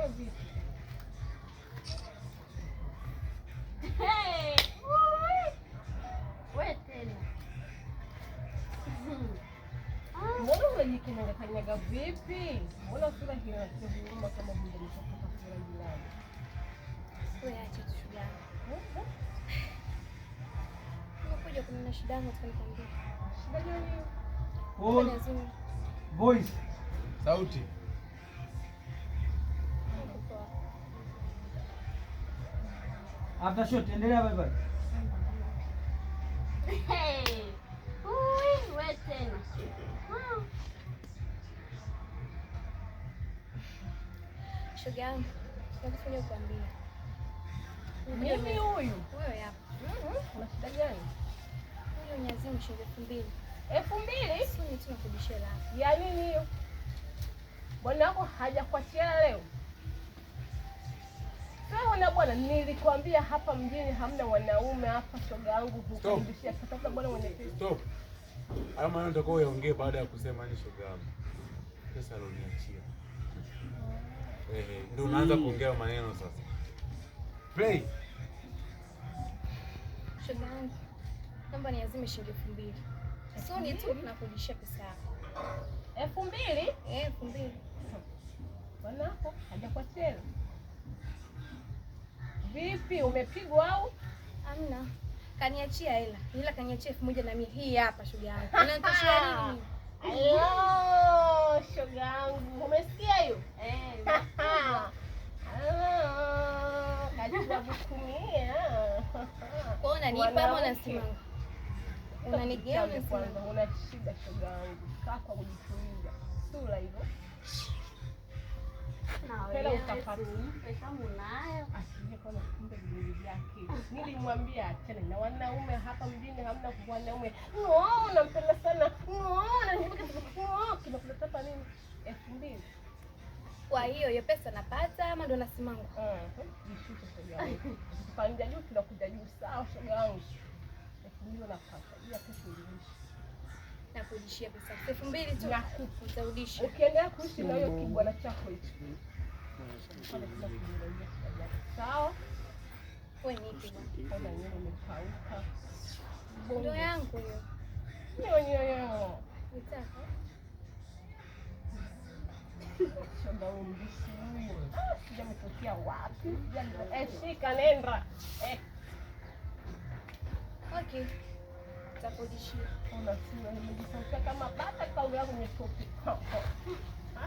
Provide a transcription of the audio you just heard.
Wewe vipi? Wewe tena. Mbona unajikanyaga vipi? Mbona sura inakuuma kama vile mtoto sura jirani? Wewe acha tu shida. Unakuja kuna shida yangu tunakwambia. Shida gani? Voice. Sauti. After shot, endelea bye bye. Hey. Wewe tena. Shoga yangu, nataka kukwambia. Mimi huyu. Wewe hapa. Una shida gani? Huyo nyazimu shilingi 2000. 2000? Sio ni tuna kudishia la. Ya nini hiyo? Bwana wako hajakuachia leo? Sawa bwana, nilikwambia hapa mjini hamna wanaume hapa, shoga yangu hukaribishia. Sasa bwana mwenye pesa. Stop. Hayo maneno nitakuwa uyaongee baada ya kusema ni shoga yangu. Pesa aloniachia. Ndio unaanza kuongea maneno sasa. Play. Shoga yangu, naomba niazime shilingi 2000. Sio ni tu tunakudishia pesa yako. 2000? 2000. Bwana wako hajakuachia. Vipi, umepigwa au? Hamna. Kaniachia hela. Ila kaniachia 1000 hii hapa shoga yangu. Unanitoshia nini? Hello, shoga yangu. Umesikia hiyo? Kajua bukumia. Kwa unanipa ama unasimama? Unanigea kwanza, una shida shoga yangu. Kaa kwa kujituliza. Sura hivyo. Hela utapata. Pesa unayo. Asije kwa kumbe vidole vyake. Nilimwambia achana na wanaume hapa mjini, hamna wanaume. Nampenda sana. Kinakuleta nini? 2000. Kwa hiyo pesa napata ama ndo nasimama? Jishushe shoga yangu. Panda juu tunakuja juu, sawa shoga yangu. 2000 napata. Ila kesho urudishe. Nakudishia pesa 2000 tu. Nakupa. Utarudisha. Ukiendelea kuishi na hiyo kibwana chako hicho. Sawa? Wewe nipi bwana? Kama yeye umekauka. Ndio yangu hiyo. Nyo. Nitaka. Shoga umbishi huyo. Sijametokea wapi? Shika nenda. Okay. Takudishia. Unasema nimejisautia kama bata kauli yangu nyetoki.